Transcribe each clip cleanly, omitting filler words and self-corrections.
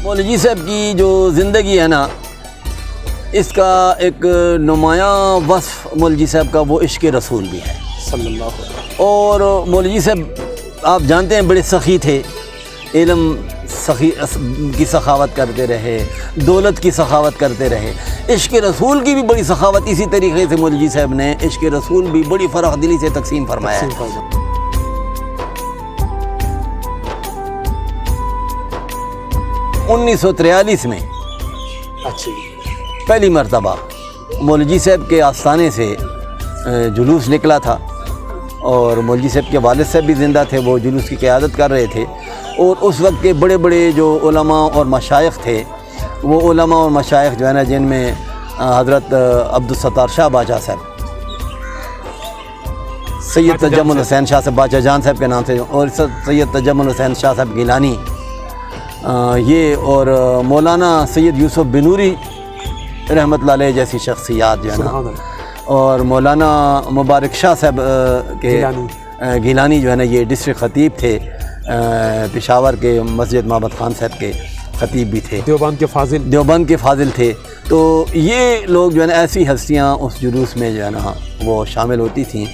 مولوی صاحب کی جو زندگی ہے نا، اس کا ایک نمایاں وصف مولوی صاحب کا وہ عشق رسول بھی ہے صلی اللہ علیہ وسلم۔ اور مولوی صاحب آپ جانتے ہیں بڑے سخی تھے، علم کی سخاوت کرتے رہے، دولت کی سخاوت کرتے رہے، عشق رسول کی بھی بڑی سخاوت اسی طریقے سے مولوی صاحب نے عشق رسول بھی بڑی فرح دلی سے تقسیم فرمایا ہے۔ 1943 میں اچھا پہلی مرتبہ مولوی صاحب کے آستانے سے جلوس نکلا تھا، اور مولوی صاحب کے والد صاحب بھی زندہ تھے، وہ جلوس کی قیادت کر رہے تھے۔ اور اس وقت کے بڑے بڑے جو علماء اور مشائخ تھے، وہ علماء اور مشائخ جو ہے نا، جن میں حضرت عبدالستار شاہ باچا صاحب، سید تجمل حسین شاہ صاحب باچا جان صاحب کے نام سے، اور سید تجمل حسین شاہ صاحب گیلانی، یہ اور مولانا سید یوسف بنوری رحمۃ اللہ علیہ جیسی شخصیات جو ہے نا، اور مولانا مبارک شاہ صاحب کے گیلانی جو ہے نا، یہ ڈسٹرکٹ خطیب تھے پشاور کے، مسجد محمد خان صاحب کے خطیب بھی تھے، دیوبند کے فاضل تھے۔ تو یہ لوگ جو ہے نا، ایسی ہستیاں اس جلوس میں جو ہے نا وہ شامل ہوتی تھیں۔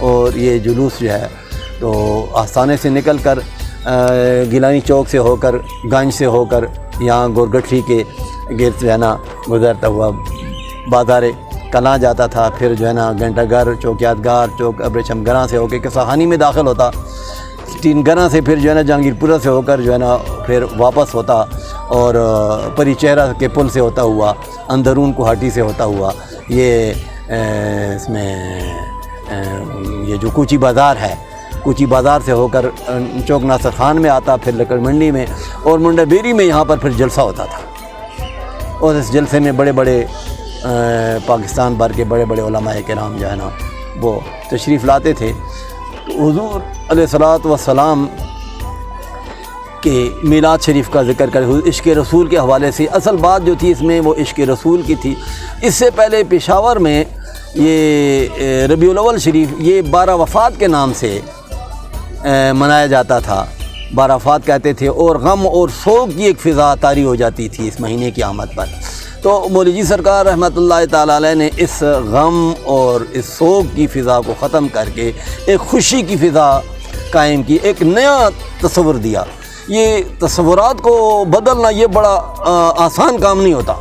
اور یہ جلوس جو ہے تو آستانے سے نکل کر گیلانی چوک سے ہو کر، گنج سے ہو کر، یہاں گورگٹھی کے گرد جو ہے نا گزرتا ہوا بازار کلاں جاتا تھا، پھر جو ہے نا گھنٹہ گھر، چوکیات گار، چوک ابریشم گراں سے ہو کے قصاخانی میں داخل ہوتا، تین گراں سے پھر جو ہے نا جہانگیر پورہ سے ہو کر جو ہے نا پھر واپس ہوتا، اور پری چہرہ کے پل سے ہوتا ہوا، اندرون کوہاٹی سے ہوتا ہوا، یہ اس میں یہ جو کوچی بازار ہے، کوچی بازار سے ہو کر چوک ناصر خان میں آتا، پھر لکڑ منڈی میں اور منڈا بیری میں، یہاں پر پھر جلسہ ہوتا تھا۔ اور اس جلسے میں بڑے بڑے پاکستان بھر کے بڑے بڑے علماء کرام جو ہے نا وہ تشریف لاتے تھے۔ حضور علیہ الصلوۃ والسلام کے میلاد شریف کا ذکر کر عشق رسول کے حوالے سے اصل بات جو تھی اس میں وہ عشق رسول کی تھی۔ اس سے پہلے پشاور میں یہ ربیع الاول شریف یہ 12 وفات کے نام سے منایا جاتا تھا، 12 وفات کہتے تھے، اور غم اور سوگ کی ایک فضا طاری ہو جاتی تھی اس مہینے کی آمد پر۔ تو مولوی سرکار رحمۃ اللہ تعالیٰ علیہ نے اس غم اور اس سوگ کی فضا کو ختم کر کے ایک خوشی کی فضا قائم کی، ایک نیا تصور دیا۔ یہ تصورات کو بدلنا یہ بڑا آسان کام نہیں ہوتا،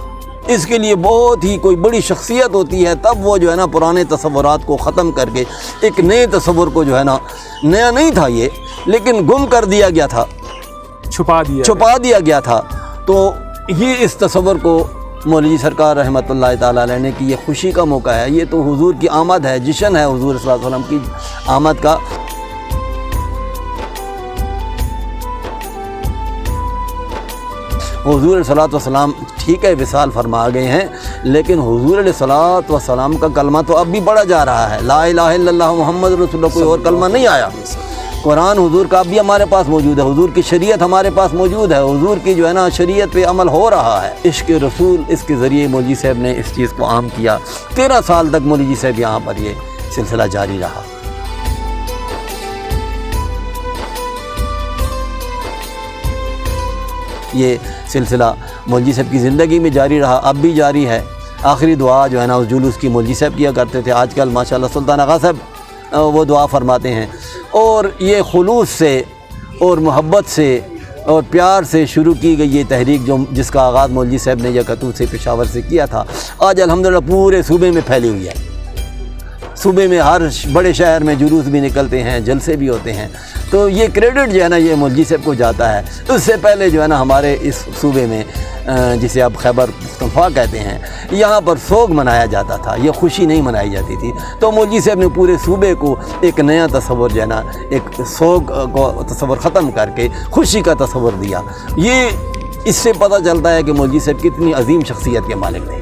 اس کے لیے بہت ہی کوئی بڑی شخصیت ہوتی ہے، تب وہ جو ہے نا پرانے تصورات کو ختم کر کے ایک نئے تصور کو جو ہے نا، نیا نہیں تھا یہ، لیکن گم کر دیا گیا تھا، چھپا دیا گیا تھا۔ تو یہ اس تصور کو مولوی سرکار رحمۃ اللہ تعالیٰ علیہ نے کہ یہ خوشی کا موقع ہے، یہ تو حضور کی آمد ہے، جشن ہے حضور صلی اللہ علیہ وسلم کی آمد کا۔ حضور علیہ الصلوۃ والسلام ٹھیک ہے وصال فرما گئے ہیں، لیکن حضور علیہ الصلوۃ والسلام کا کلمہ تو اب بھی بڑھا جا رہا ہے، لا الہ الا اللہ محمد رسول اللہ، کوئی اور کلمہ نہیں آیا۔ قرآن حضور کا اب بھی ہمارے پاس موجود ہے، حضور کی شریعت ہمارے پاس موجود ہے، حضور کی جو ہے نا شریعت پہ عمل ہو رہا ہے۔ عشق رسول اس کے ذریعے مولوی صاحب نے اس چیز کو عام کیا۔ 13 سال تک مولوی صاحب یہاں پر یہ سلسلہ جاری رہا۔ یہ سلسلہ مولوی صاحب کی زندگی میں جاری رہا، اب بھی جاری ہے۔ آخری دعا جو ہے نا اس جلوس کی مولوی صاحب کیا کرتے تھے، آج کل ماشاءاللہ سلطان آغا صاحب وہ دعا فرماتے ہیں۔ اور یہ خلوص سے اور محبت سے اور پیار سے شروع کی گئی یہ تحریک جس کا آغاز مولوی صاحب نے یکتو سے پشاور سے کیا تھا، آج الحمدللہ پورے صوبے میں پھیلی ہوئی ہے۔ صوبے میں ہر بڑے شہر میں جلوس بھی نکلتے ہیں، جلسے بھی ہوتے ہیں۔ تو یہ کریڈٹ جو ہے نا یہ مولوی صاحب کو جاتا ہے۔ اس سے پہلے جو ہے نا ہمارے اس صوبے میں جسے اب خیبر پختونخوا کہتے ہیں، یہاں پر سوگ منایا جاتا تھا، یہ خوشی نہیں منائی جاتی تھی۔ تو مولوی صاحب نے پورے صوبے کو ایک نیا تصور جو ہے نا، ایک سوگ کو تصور ختم کر کے خوشی کا تصور دیا۔ یہ اس سے پتہ چلتا ہے کہ مولوی صاحب کتنی عظیم شخصیت کے مالک تھے۔